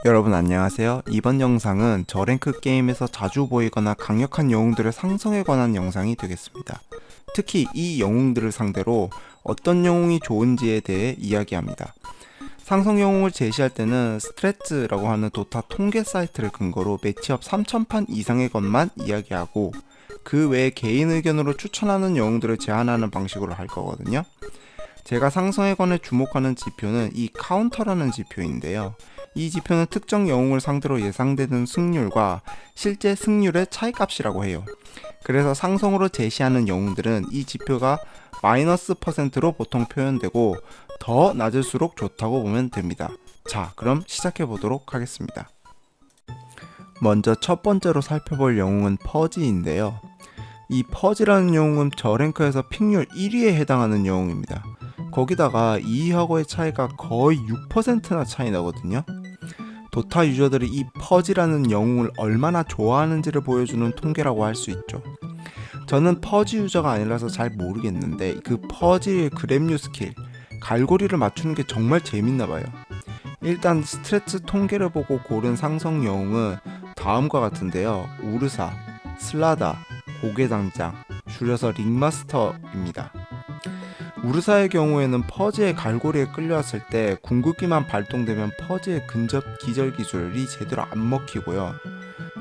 여러분 안녕하세요. 이번 영상은 저랭크 게임에서 자주 보이거나 강력한 영웅들의 상성에 관한 영상이 되겠습니다. 특히 이 영웅들을 상대로 어떤 영웅이 좋은지에 대해 이야기합니다. 상성 영웅을 제시할 때는 스트레츠라고 하는 도타 통계 사이트를 근거로 매치업 3000판 이상의 것만 이야기하고 그 외에 개인 의견으로 추천하는 영웅들을 제안하는 방식으로 할 거거든요. 제가 상성에 관해 주목하는 지표는 이 카운터라는 지표인데요. 이 지표는 특정 영웅을 상대로 예상되는 승률과 실제 승률의 차이값이라고 해요. 그래서 상성으로 제시하는 영웅들은 이 지표가 마이너스 %로 보통 표현되고 더 낮을수록 좋다고 보면 됩니다. 자, 그럼 시작해 보도록 하겠습니다. 먼저 첫 번째로 살펴볼 영웅은 퍼지인데요. 이 퍼지라는 영웅은 저랭크에서 픽률 1위에 해당하는 영웅입니다. 거기다가 2위하고의 차이가 거의 6%나 차이 나거든요. 도타 유저들이 이 퍼지라는 영웅을 얼마나 좋아하는지를 보여주는 통계라고 할 수 있죠. 저는 퍼지 유저가 아니라서 잘 모르겠는데 그 퍼지의 그랩류 스킬, 갈고리를 맞추는 게 정말 재밌나봐요. 일단 스트레츠 통계를 보고 고른 상성 영웅은 다음과 같은데요. 우르사, 슬라다, 고개당장, 줄여서 링마스터입니다. 우르사의 경우에는 퍼지의 갈고리에 끌려왔을 때 궁극기만 발동되면 퍼지의 근접 기절 기술이 제대로 안 먹히고요.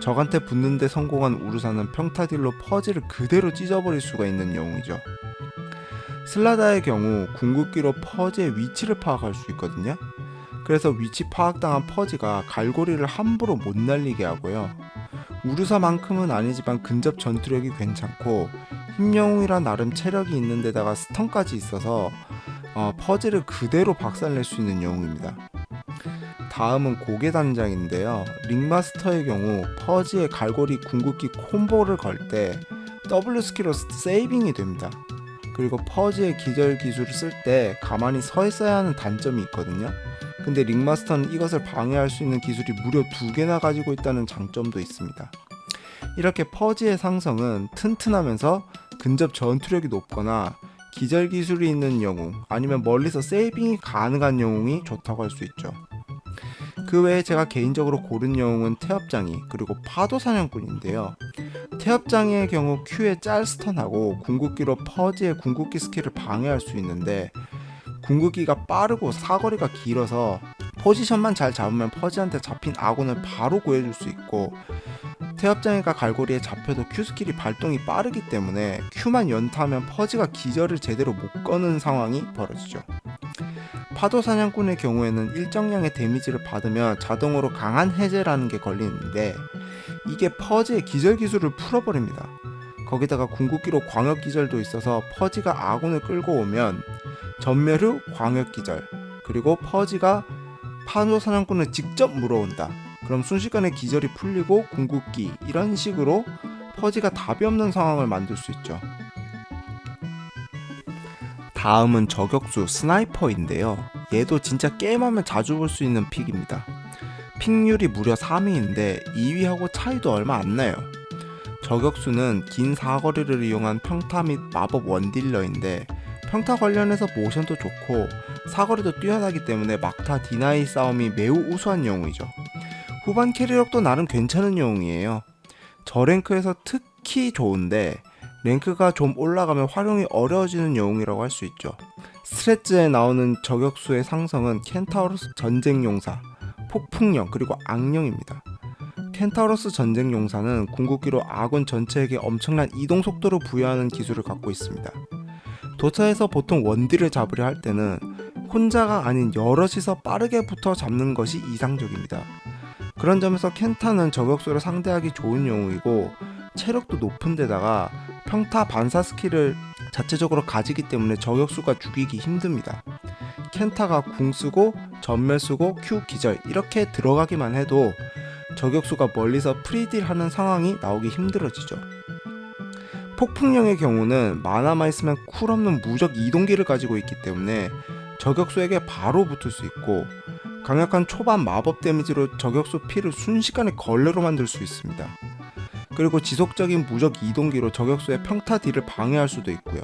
적한테 붙는데 성공한 우르사는 평타딜로 퍼지를 그대로 찢어버릴 수가 있는 영웅이죠. 슬라다의 경우 궁극기로 퍼지의 위치를 파악할 수 있거든요. 그래서 위치 파악당한 퍼지가 갈고리를 함부로 못 날리게 하고요. 우르사만큼은 아니지만 근접 전투력이 괜찮고 힘영웅이라 나름 체력이 있는 데다가 스턴까지 있어서 퍼지를 그대로 박살낼 수 있는 영웅입니다. 다음은 고개단장인데요. 링마스터의 경우 퍼지의 갈고리 궁극기 콤보를 걸 때 W 스킬로 세이빙이 됩니다. 그리고 퍼지의 기절 기술을 쓸 때 가만히 서 있어야 하는 단점이 있거든요. 근데 링마스터는 이것을 방해할 수 있는 기술이 무려 2개나 가지고 있다는 장점도 있습니다. 이렇게 퍼지의 상성은 튼튼하면서 근접 전투력이 높거나 기절 기술이 있는 영웅 아니면 멀리서 세이빙이 가능한 영웅이 좋다고 할 수 있죠. 그 외에 제가 개인적으로 고른 영웅은 태엽장이 그리고 파도 사냥꾼인데요. 태엽장이의 경우 Q에 짤 스턴하고 궁극기로 퍼지의 궁극기 스킬을 방해할 수 있는데 궁극기가 빠르고 사거리가 길어서 포지션만 잘 잡으면 퍼지한테 잡힌 아군을 바로 구해줄 수 있고 태엽장이가 갈고리에 잡혀도 Q 스킬이 발동이 빠르기 때문에 Q만 연타하면 퍼지가 기절을 제대로 못 거는 상황이 벌어지죠. 파도 사냥꾼의 경우에는 일정량의 데미지를 받으면 자동으로 강한 해제라는 게 걸리는데 이게 퍼지의 기절 기술을 풀어버립니다. 거기다가 궁극기로 광역 기절도 있어서 퍼지가 아군을 끌고 오면 전멸 후 광역 기절, 그리고 퍼지가 파도 사냥꾼을 직접 물어온다. 그럼 순식간에 기절이 풀리고 궁극기 이런 식으로 퍼지가 답이 없는 상황을 만들 수 있죠. 다음은 저격수 스나이퍼인데요. 얘도 진짜 게임하면 자주 볼 수 있는 픽입니다. 픽률이 무려 3위인데 2위하고 차이도 얼마 안 나요. 저격수는 긴 사거리를 이용한 평타 및 마법 원딜러인데 평타 관련해서 모션도 좋고 사거리도 뛰어나기 때문에 막타 디나이 싸움이 매우 우수한 영웅이죠. 후반 캐리력도 나름 괜찮은 영웅이에요. 저랭크에서 특히 좋은데 랭크가 좀 올라가면 활용이 어려워지는 영웅이라고 할 수 있죠. 스트레츠에 나오는 저격수의 상성은 켄타우로스 전쟁용사, 폭풍령 그리고 악령입니다. 켄타우로스 전쟁용사는 궁극기로 아군 전체에게 엄청난 이동 속도를 부여하는 기술을 갖고 있습니다. 도타에서 보통 원딜을 잡으려 할 때는 혼자가 아닌 여럿이서 빠르게 붙어 잡는 것이 이상적입니다. 그런 점에서 켄타는 저격수를 상대하기 좋은 영웅이고 체력도 높은 데다가 평타 반사 스킬을 자체적으로 가지기 때문에 저격수가 죽이기 힘듭니다. 켄타가 궁 쓰고 전멸 쓰고 Q 기절 이렇게 들어가기만 해도 저격수가 멀리서 프리딜 하는 상황이 나오기 힘들어지죠. 폭풍령의 경우는 마나만 있으면 쿨 없는 무적 이동기를 가지고 있기 때문에 저격수에게 바로 붙을 수 있고 강력한 초반 마법 데미지로 저격수 피를 순식간에 걸레로 만들 수 있습니다. 그리고 지속적인 무적 이동기로 저격수의 평타 딜을 방해할 수도 있고요.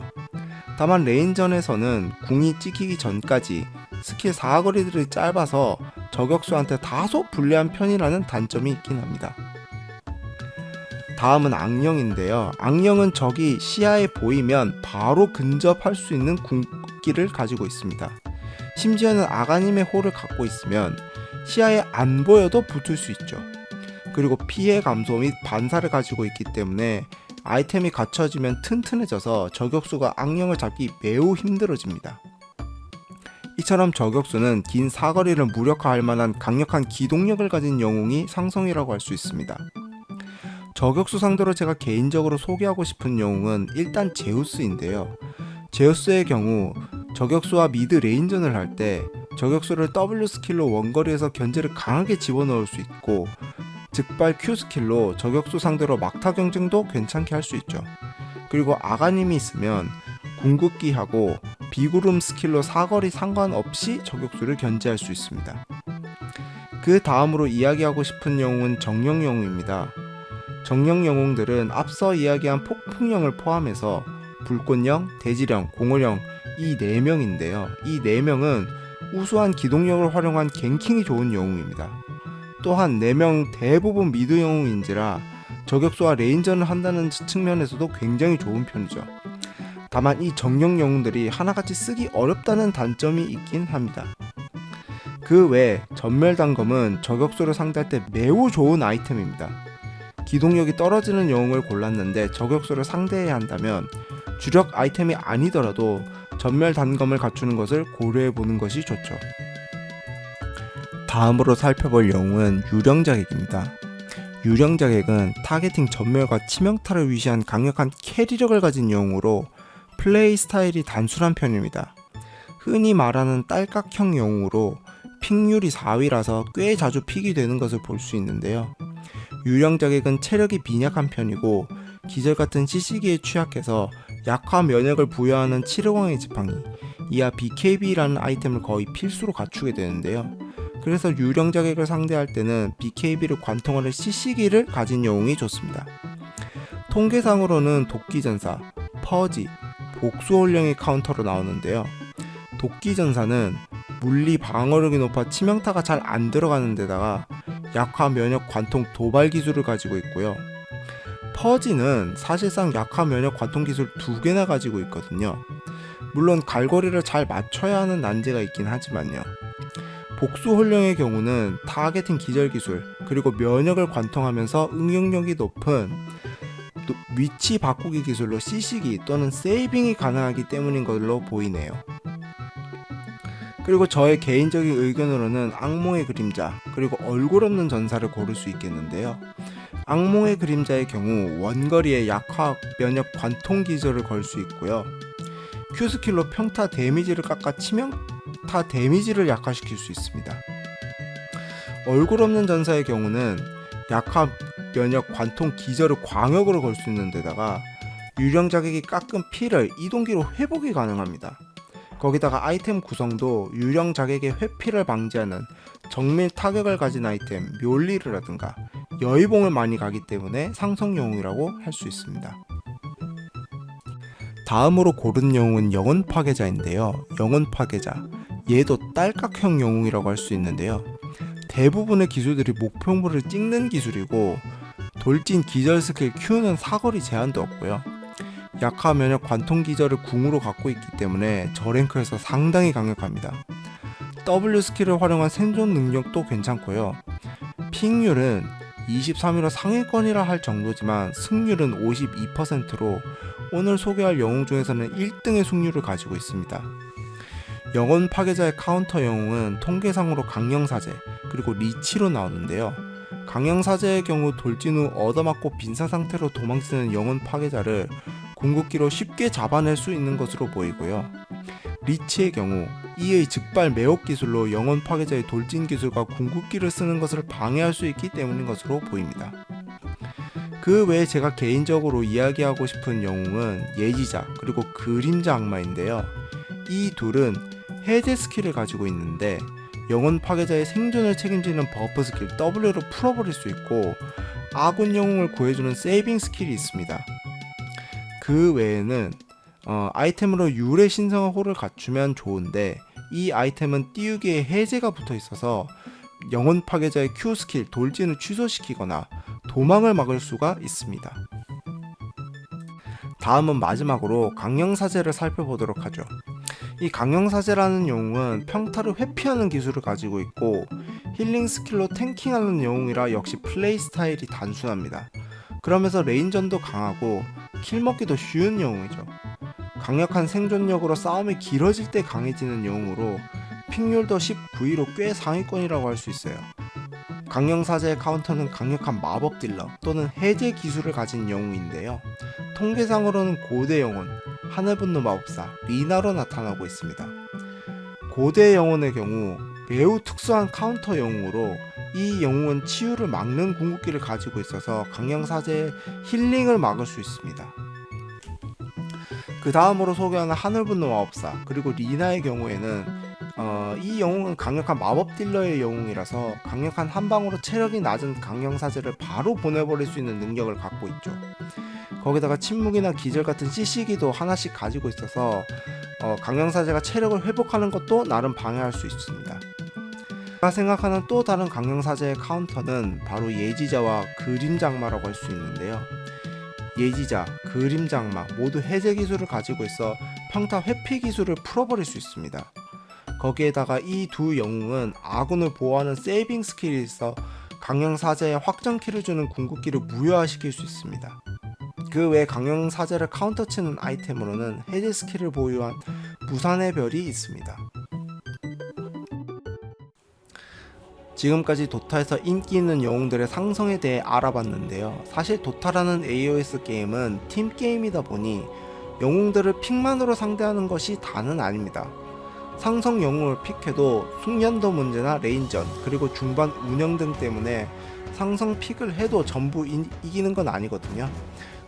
다만 레인전에서는 궁이 찍히기 전까지 스킬 사거리들이 짧아서 저격수한테 다소 불리한 편이라는 단점이 있긴 합니다. 다음은 악령인데요. 악령은 적이 시야에 보이면 바로 근접할 수 있는 궁극기를 가지고 있습니다. 심지어는 아가님의 홀을 갖고 있으면 시야에 안 보여도 붙을 수 있죠. 그리고 피해 감소 및 반사를 가지고 있기 때문에 아이템이 갖춰지면 튼튼해져서 저격수가 악령을 잡기 매우 힘들어집니다. 이처럼 저격수는 긴 사거리를 무력화할 만한 강력한 기동력을 가진 영웅이 상성이라고 할 수 있습니다. 저격수 상대로 제가 개인적으로 소개하고 싶은 영웅은 일단 제우스인데요. 제우스의 경우 저격수와 미드 레인전을 할 때 저격수를 W 스킬로 원거리에서 견제를 강하게 집어넣을 수 있고 즉발 Q 스킬로 저격수 상대로 막타 경쟁도 괜찮게 할 수 있죠. 그리고 아가님이 있으면 궁극기하고 비구름 스킬로 사거리 상관없이 저격수를 견제할 수 있습니다. 그 다음으로 이야기하고 싶은 영웅은 정령 영웅입니다. 정령 영웅들은 앞서 이야기한 폭풍령을 포함해서 불꽃령, 대지령, 공허령 이 4명인데요. 이 4명은 우수한 기동력을 활용한 갱킹이 좋은 영웅입니다. 또한 4명 대부분 미드 영웅인지라 저격수와 레인전을 한다는 측면에서도 굉장히 좋은 편이죠. 다만 이 정령 영웅들이 하나같이 쓰기 어렵다는 단점이 있긴 합니다. 그 외 전멸단검은 저격수를 상대할 때 매우 좋은 아이템입니다. 기동력이 떨어지는 영웅을 골랐는데 저격수를 상대해야 한다면 주력 아이템이 아니더라도 전멸단검을 갖추는 것을 고려해보는 것이 좋죠. 다음으로 살펴볼 영웅은 유령자객입니다. 유령자객은 타겟팅 전멸과 치명타를 위시한 강력한 캐리력을 가진 영웅으로 플레이 스타일이 단순한 편입니다. 흔히 말하는 딸깍형 영웅으로 픽률이 4위라서 꽤 자주 픽이 되는 것을 볼 수 있는데요. 유령자객은 체력이 빈약한 편이고 기절같은 CC기에 취약해서 약화 면역을 부여하는 치르광의 지팡이, 이하 BKB라는 아이템을 거의 필수로 갖추게 되는데요. 그래서 유령자객을 상대할 때는 BKB를 관통하는 CC기를 가진 영웅이 좋습니다. 통계상으로는 도끼전사, 퍼지, 복수홀령이 카운터로 나오는데요. 도끼전사는 물리 방어력이 높아 치명타가 잘 안 들어가는 데다가 약화 면역 관통 도발 기술을 가지고 있고요. 퍼지는 사실상 약화 면역 관통 기술 2개나 가지고 있거든요. 물론 갈고리를 잘 맞춰야 하는 난제가 있긴 하지만요. 복수홀령의 경우는 타겟팅 기절 기술 그리고 면역을 관통하면서 응용력이 높은 위치 바꾸기 기술로 CC기 또는 세이빙이 가능하기 때문인 걸로 보이네요. 그리고 저의 개인적인 의견으로는 악몽의 그림자 그리고 얼굴 없는 전사를 고를 수 있겠는데요. 악몽의 그림자의 경우 원거리에 약화 면역 관통 기술을 걸 수 있고요. Q스킬로 평타 데미지를 깎아 치명타 데미지를 약화시킬 수 있습니다. 얼굴 없는 전사의 경우는 약화 면역 관통 기절을 광역으로 걸 수 있는 데다가 유령자객이 깎은 피를 이동기로 회복이 가능합니다. 거기다가 아이템 구성도 유령자객의 회피를 방지하는 정밀 타격을 가진 아이템 묘리르라든가 여의봉을 많이 가기 때문에 상성 영웅이라고 할 수 있습니다. 다음으로 고른 영웅은 영혼 파괴자인데요. 영혼 파괴자, 얘도 딸깍형 영웅이라고 할 수 있는데요. 대부분의 기술들이 목표물을 찍는 기술이고 돌진 기절 스킬 Q는 사거리 제한도 없고요. 약화 면역 관통 기절을 궁으로 갖고 있기 때문에 저랭크에서 상당히 강력합니다. W 스킬을 활용한 생존 능력도 괜찮고요. 픽률은 23위로 상위권이라 할 정도지만 승률은 52%로 오늘 소개할 영웅 중에서는 1등의 승률을 가지고 있습니다. 영혼 파괴자의 카운터 영웅은 통계상으로 강령사제 그리고 리치로 나오는데요. 강령사제의 경우 돌진 후 얻어맞고 빈사 상태로 도망치는 영혼 파괴자를 궁극기로 쉽게 잡아낼 수 있는 것으로 보이고요. 리치의 경우 이의 즉발 매혹 기술로 영혼 파괴자의 돌진 기술과 궁극기를 쓰는 것을 방해할 수 있기 때문인 것으로 보입니다. 그 외에 제가 개인적으로 이야기하고 싶은 영웅은 예지자 그리고 그림자 악마인데요. 이 둘은 해제 스킬을 가지고 있는데 영혼 파괴자의 생존을 책임지는 버프 스킬 W로 풀어버릴 수 있고 아군 영웅을 구해주는 세이빙 스킬이 있습니다. 그 외에는 아이템으로 유래 신성한 홀을 갖추면 좋은데 이 아이템은 띄우기에 해제가 붙어 있어서 영혼 파괴자의 Q 스킬 돌진을 취소시키거나 도망을 막을 수가 있습니다. 다음은 마지막으로 강령사제를 살펴보도록 하죠. 이 강령사제라는 영웅은 평타를 회피하는 기술을 가지고 있고 힐링 스킬로 탱킹하는 영웅이라 역시 플레이 스타일이 단순합니다. 그러면서 레인전도 강하고 킬먹기도 쉬운 영웅이죠. 강력한 생존력으로 싸움이 길어질 때 강해지는 영웅으로 픽률도 19위로 꽤 상위권이라고 할 수 있어요. 강령사제의 카운터는 강력한 마법 딜러 또는 해제 기술을 가진 영웅인데요. 통계상으로는 고대 영혼, 하늘분노 마법사, 리나로 나타나고 있습니다. 고대 영혼의 경우 매우 특수한 카운터 영웅으로 이 영웅은 치유를 막는 궁극기를 가지고 있어서 강령사제의 힐링을 막을 수 있습니다. 그 다음으로 소개하는 하늘분노 마법사 그리고 리나의 경우에는 이 영웅은 강력한 마법 딜러의 영웅이라서 강력한 한방으로 체력이 낮은 강령사제를 바로 보내버릴 수 있는 능력을 갖고 있죠. 거기다가 침묵이나 기절 같은 CC기도 하나씩 가지고 있어서 강령사제가 체력을 회복하는 것도 나름 방해할 수 있습니다. 제가 생각하는 또 다른 강령사제의 카운터는 바로 예지자와 그림장마라고 할 수 있는데요. 예지자, 그림장마 모두 해제 기술을 가지고 있어 평타 회피 기술을 풀어버릴 수 있습니다. 거기에다가 이 두 영웅은 아군을 보호하는 세이빙 스킬이 있어 강령사제에 확정키를 주는 궁극기를 무효화시킬 수 있습니다. 그 외 강령사제를 카운터치는 아이템으로는 해제 스킬을 보유한 무산의 별이 있습니다. 지금까지 도타에서 인기 있는 영웅들의 상성에 대해 알아봤는데요. 사실 도타라는 AOS 게임은 팀 게임이다 보니 영웅들을 픽만으로 상대하는 것이 다는 아닙니다. 상성 영웅을 픽해도 숙련도 문제나 레인전 그리고 중반 운영 등 때문에 상성 픽을 해도 전부 이기는 건 아니거든요.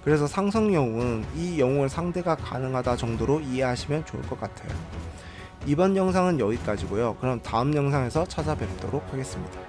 그래서 상성 영웅은 이 영웅을 상대가 가능하다 정도로 이해하시면 좋을 것 같아요. 이번 영상은 여기까지고요. 그럼 다음 영상에서 찾아뵙도록 하겠습니다.